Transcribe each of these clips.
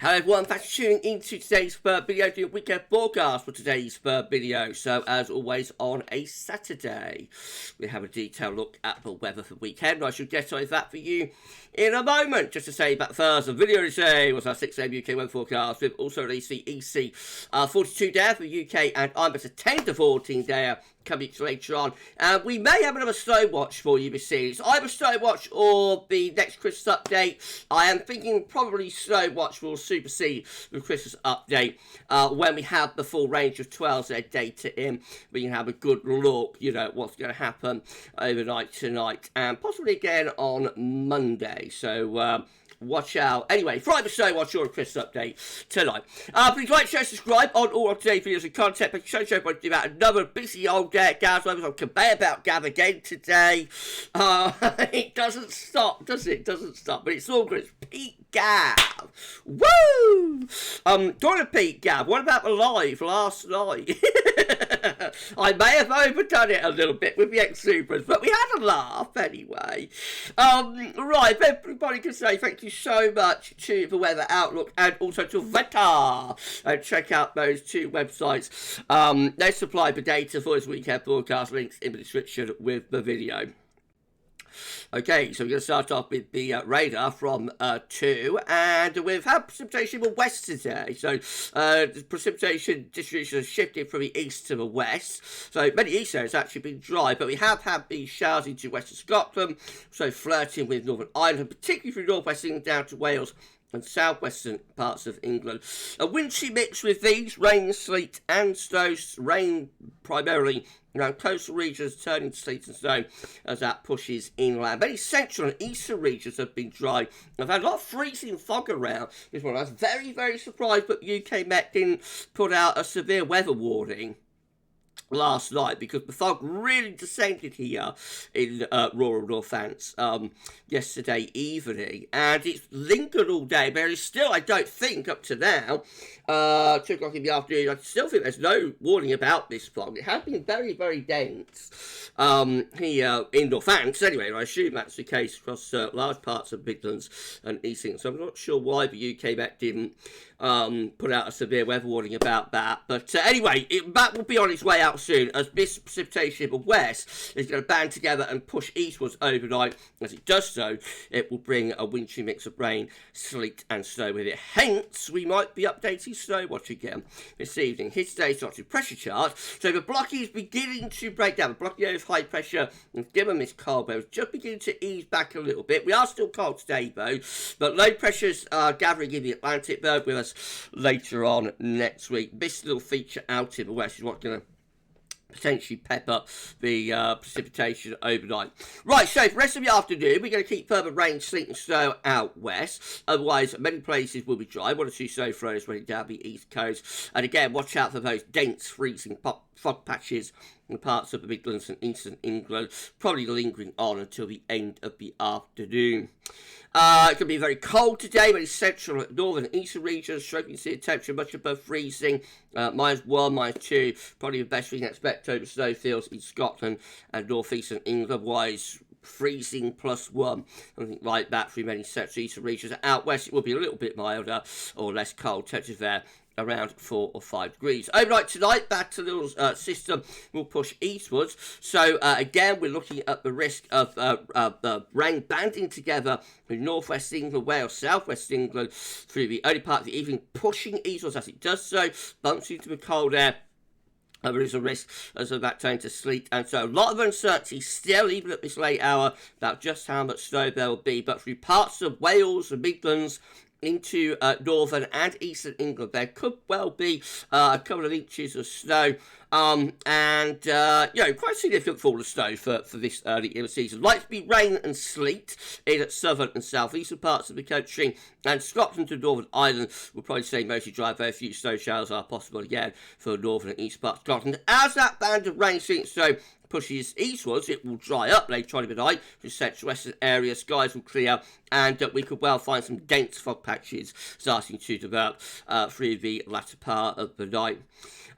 Hello everyone, thanks for tuning into today's video, the weekend forecast for today's video. So as always on a Saturday, we have a detailed look at the weather for the weekend. I should get on that for you in a moment. Just to say that first, the video today was our 6 a.m. UK weather forecast. We've also released the EC 42 day for the UK, and I'm at a 10 to 14 day coming later on. We may have another snow watch for you this series. Either snow watch or the next Christmas update. I am thinking probably snow watch will supersede the Christmas update when we have the full range of 12Z data in. We can have a good look, you know, what's going to happen overnight tonight and possibly again on Monday. So watch out. Anyway, Friday Snow Watch or a Christmas update tonight. Please like, share, subscribe on all of today's videos and content. But show everybody to about another busy old day at GavsWeatherVids on conveyor belt Gav again today. It doesn't stop, does it? It doesn't stop. But it's all good. It's Pete Gav. Woo! Talking of Pete Gav, what about the live last night? I may have overdone it a little bit with the ex-supers, but we had a laugh anyway. Right, everybody can say thank you so much to the Weather Outlook and also to Veta. And check out those two websites. They supply the data for this weekend forecast, links in the description with the video. Okay, so we're going to start off with the radar from 2, and we've had precipitation in the west today. So the precipitation distribution has shifted from the east to the west. So many east areas have actually been dry, but we have had these showers into western Scotland, so flirting with Northern Ireland, particularly through northwest England down to Wales and southwestern parts of England. A wintry mix with these, rain, sleet and snow. Rain primarily around coastal regions, turning to sleet and snow as that pushes inland. Many central and eastern regions have been dry. I've had a lot of freezing fog around this morning. I was very, very surprised that UK Met didn't put out a severe weather warning last night, because the fog really descended here in rural Northants yesterday evening, and it's lingered all day. There is still, I don't think, up to now, 2 o'clock in the afternoon, I still think there's no warning about this fog. It has been very, very dense here in Northants. Anyway, I assume that's the case across large parts of Midlands and East England, so I'm not sure why the UK Met didn't put out a severe weather warning about that. But anyway, that will be on its way out soon, as this precipitation in the west is going to band together and push eastwards overnight. As it does so, it will bring a wintry mix of rain, sleet and snow with it. Hence, we might be updating Snow Watch again this evening. Here's today's dotted pressure chart. So the blocky is beginning to break down. The blocky area of high pressure and given this cold wave is just beginning to ease back a little bit. We are still cold today though, but low pressures are gathering in the Atlantic. They're with us later on next week. This little feature out in the west is what's going to potentially pep up the precipitation overnight. Right, so for the rest of the afternoon, we're going to keep further rain, sleet and snow out west. Otherwise, many places will be dry. 1 or 2 snow throws running down the east coast. And again, watch out for those dense freezing fog patches in parts of the Midlands and eastern England, probably lingering on until the end of the afternoon. It's going to be very cold today, very central, northern and eastern regions, stroking sea temperature much above freezing, -1, -2, probably the best we can expect over snowfields in Scotland and northeastern England. Otherwise, freezing +1, something like that through many central eastern regions. Out west, it will be a little bit milder or less cold. Temperatures there around 4 or 5 degrees. Overnight tonight, that little system will push eastwards. So again, we're looking at the risk of rain banding together with northwest England, Wales, southwest England through the early part of the evening, pushing eastwards as it does so, bumps into the cold air. There is a risk as of that turning to sleet, and so a lot of uncertainty still, even at this late hour, about just how much snow there will be. But through parts of Wales and Midlands into northern and eastern England, there could well be a couple of inches of snow, and you know, quite significant fall of snow for this early in the season. Likely to be rain and sleet in southern and southeastern parts of the country, and Scotland and Northern Ireland will probably stay mostly dry. Very few snow showers are possible again for northern and east parts of Scotland. As that band of rain, sleet and snow pushes eastwards, it will dry up later on in the night. For central western areas, skies will clear, and we could well find some dense fog patches starting to develop through the latter part of the night.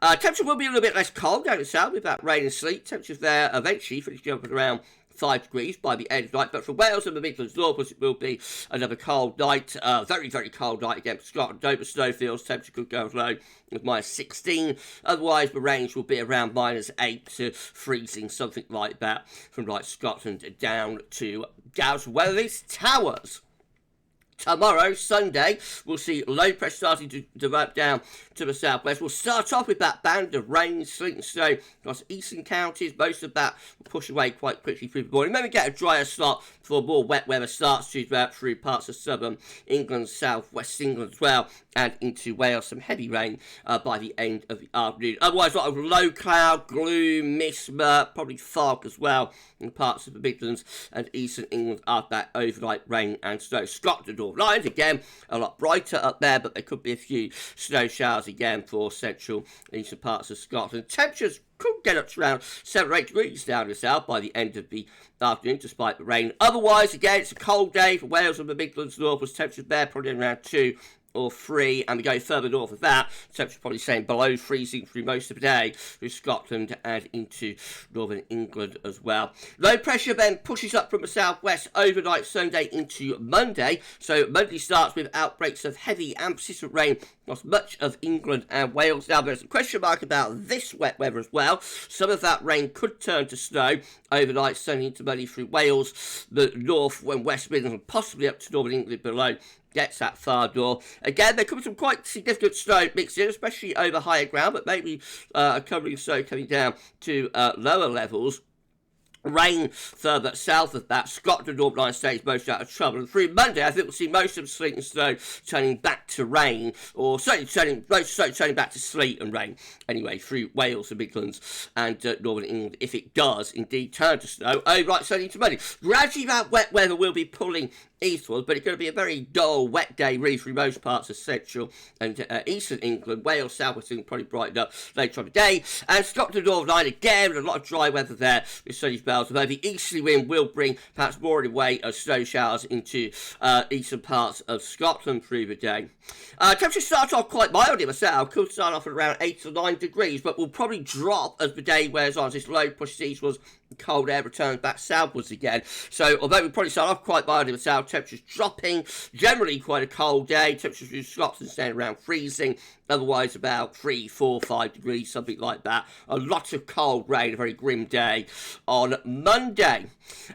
Temperature will be a little bit less cold down the south with that rain and sleet. Temperatures there eventually finishing up at around 5 degrees by the end of the night. But for Wales and the Midlands northwards, it will be another cold night. Very, very cold night again for Scotland. Over snowfields, temperature could go as low as -16. Otherwise, the range will be around -8 to freezing, something like that, from like Scotland down to GavsWeatherVids Towers. Tomorrow, Sunday, we'll see low pressure starting to develop down to the southwest. We'll start off with that band of rain, sleet and snow across eastern counties. Most of that will push away quite quickly through the morning. Then we get a drier slot for more wet weather starts to develop through parts of southern England, southwest England as well, and into Wales. Some heavy rain by the end of the afternoon. Otherwise, a lot of low cloud, gloom, mist, murk, probably fog as well in parts of the Midlands and eastern England after that overnight rain and snow. Scotland overnight, again, a lot brighter up there, but there could be a few snow showers again for central and eastern parts of Scotland. Temperatures could get up to around 7 or 8 degrees down the south by the end of the afternoon, despite the rain. Otherwise, again, it's a cold day for Wales and the Midlands northwards. Temperatures there probably around 2 or 3, and we go further north of that, temperature probably staying below freezing through most of the day through Scotland and into northern England as well. Low pressure then pushes up from the southwest overnight Sunday into Monday. So Monday starts with outbreaks of heavy and persistent rain across much of England and Wales. Now there's a question mark about this wet weather as well. Some of that rain could turn to snow overnight Sunday into Monday through Wales, the north and West Midlands, and possibly up to northern England below gets that far north. Again, there could be some quite significant snow mixed in, especially over higher ground, but maybe a covering of snow coming down to lower levels. Rain further south of that. Scotland overnight stays most out of trouble. And through Monday, I think we'll see most of the sleet and snow turning back to rain, or certainly turning back to sleet and rain. Anyway, through Wales and Midlands and northern England, if it does indeed turn to snow, overnight Sunday to Monday. Gradually, that wet weather will be pulling eastwards, but it's going to be a very dull, wet day really through most parts of central and eastern England. Wales, southwest England probably brighten up later on the day. And Scotland overnight again, with a lot of dry weather there with sunny spells. Although the easterly wind will bring perhaps more in the way of snow showers into eastern parts of Scotland through the day. Temperatures start off quite mild in the south, could start off at around 8 or 9 degrees, but will probably drop as the day wears on, as this low pushes eastwards. Cold air returns back southwards again. So although we probably start off quite mild in the south, temperatures dropping. Generally quite a cold day. Temperatures in Scotland staying around freezing. Otherwise about 3, 4, 5 degrees, something like that. A lot of cold rain, a very grim day on Monday.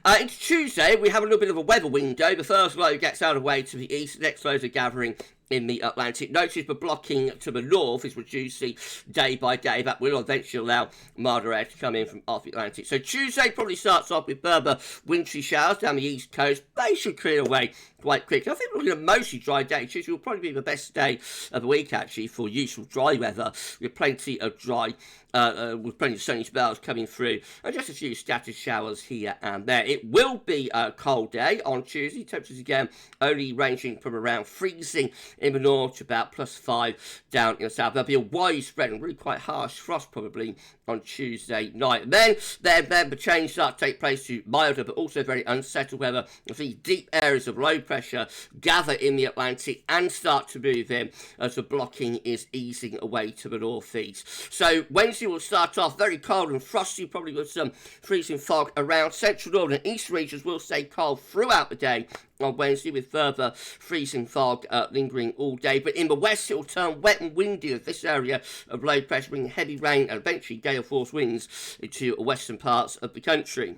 Into Tuesday, we have a little bit of a weather window. The first low gets out of the way to the east. The next lows are gathering in the Atlantic. Notice the blocking to the north is reducing day by day. That will eventually allow milder air to come in from off the Atlantic. So Tuesday probably starts off with further wintry showers down the east coast. They should clear away quite quickly. I think we're looking at a mostly dry day. Tuesday will probably be the best day of the week actually for useful dry weather, with plenty of dry with plenty of sunny spells coming through and just a few scattered showers here and there. It will be a cold day on Tuesday. Temperatures again only ranging from around freezing in the north to about +5 down in the south. There'll be a widespread and really quite harsh frost probably on Tuesday night. And then the change starts to take place to milder but also very unsettled weather. You'll see deep areas of low pressure gather in the Atlantic and start to move in as the blocking is easing away to the northeast. So Wednesday will start off very cold and frosty, probably with some freezing fog around central, northern and east regions. Will stay cold throughout the day on Wednesday, with further freezing fog lingering all day. But in the west, it will turn wet and windy as this area of low pressure bringing heavy rain and eventually gale force winds into western parts of the country.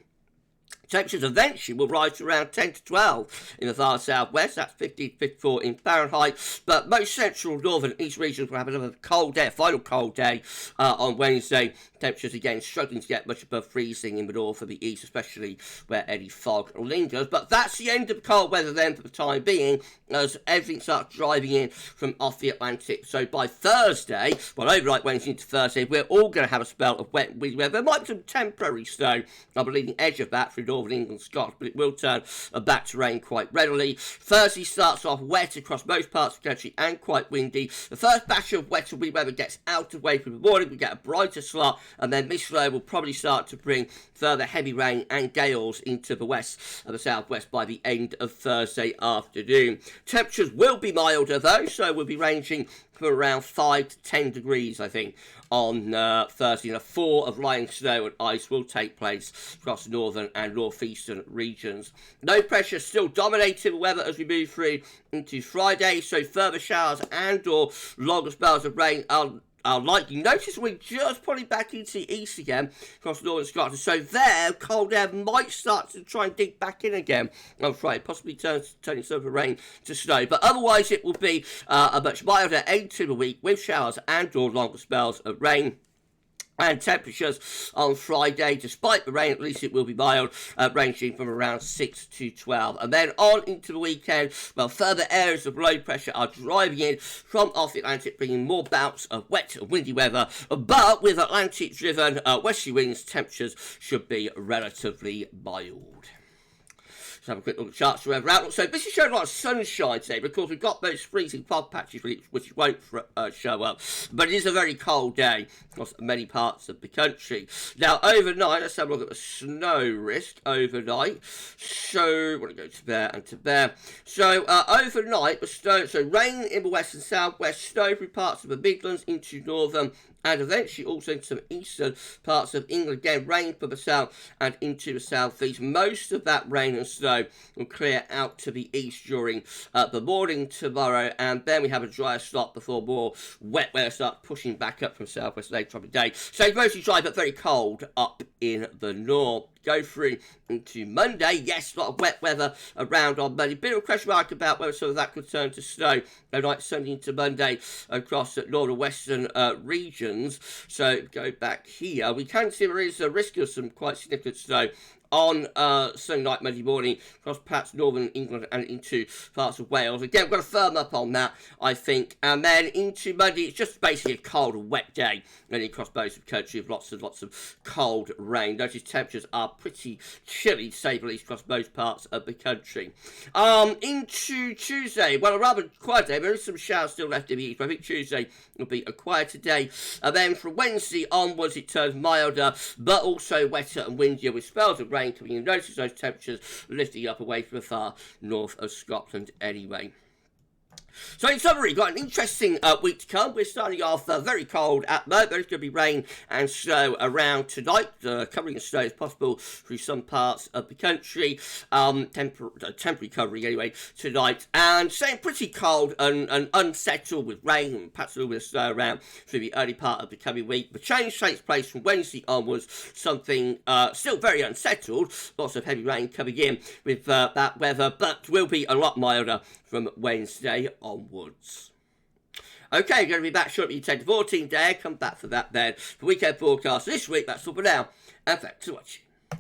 Temperatures eventually will rise to around 10 to 12 in the far southwest. That's 50 to 54 in Fahrenheit. But most central, northern and east regions will have another cold day, final cold day on Wednesday. Temperatures again struggling to get much above freezing in the north and the east, especially where any fog lingers. But that's the end of cold weather then for the time being, as everything starts driving in from off the Atlantic. So by Thursday, well, overnight Wednesday into Thursday, we're all going to have a spell of wet and windy weather. There might be some temporary snow on the leading edge of that through northern England, Scotland, but it will turn back to rain quite readily. Thursday starts off wet across most parts of the country and quite windy. The first batch of wet and windy weather gets out of the way from the morning. We get a brighter slot, and then mist flow will probably start to bring further heavy rain and gales into the west and the southwest by the end of Thursday afternoon. Temperatures will be milder though, so we'll be ranging for around 5 to 10 degrees, I think, on Thursday. And a thaw of lying snow and ice will take place across the northern and northeastern regions. Low pressure still dominating the weather as we move through into Friday, so further showers and or longer spells of rain are likely. Notice we're just probably back into the east again across northern Scotland. So there, cold air might start to try and dig back in again on Friday, possibly turning some of the rain to snow. But otherwise, it will be a much milder end to the week with showers and or longer spells of rain. And temperatures on Friday, despite the rain, at least it will be mild, ranging from around 6 to 12. And then on into the weekend, well, further areas of low pressure are driving in from off the Atlantic, bringing more bouts of wet and windy weather. But with Atlantic-driven westerly winds, temperatures should be relatively mild. Let's have a quick look at charts for weather outlook. So this is showing a lot of sunshine today because we've got those freezing fog patches which won't show up. But it is a very cold day across many parts of the country. Now overnight, let's have a look at the snow risk overnight. So we're going to go to there and to there. So overnight, the snow, so rain in the west and southwest, snow through parts of the Midlands into northern and eventually also into some eastern parts of England. Again, rain from the south and into the southeast. Most of that rain and snow will clear out to the east during the morning tomorrow, and then we have a drier start before more wet weather starts pushing back up from southwest later on the day. So mostly dry but very cold up in the north. Go through into Monday. Yes, a lot of wet weather around on Monday. Bit of a question mark about whether some of that could turn to snow overnight Sunday into Monday across the northern western regions. So go back here. We can see there is a risk of some quite significant snow on Sunday night, Monday morning, across perhaps northern England and into parts of Wales. Again, we're going to firm up on that, I think. And then into Monday, it's just basically a cold and wet day, and across most of the country with lots of cold rain. Notice temperatures are pretty chilly, to say the least, across most parts of the country. Into Tuesday, well, a rather quiet day. There is some showers still left in the east, but I think Tuesday will be a quieter day. And then from Wednesday onwards, it turns milder, but also wetter and windier with spells of rain coming in. Notice those temperatures lifting up away from the far north of Scotland anyway. So in summary, got an interesting week to come. We're starting off very cold at the moment. There's going to be rain and snow around tonight. Covering of snow is possible through some parts of the country. Temporary covering anyway tonight. And staying pretty cold and unsettled with rain and perhaps a little bit of snow around through the early part of the coming week. The change takes place from Wednesday onwards. Something still very unsettled. Lots of heavy rain coming in with that weather, but will be a lot milder from Wednesday onwards. Okay, going to be back shortly 10 to 14 day. Come back for that then. For weekend forecast this week, that's all for now. And thanks for watching.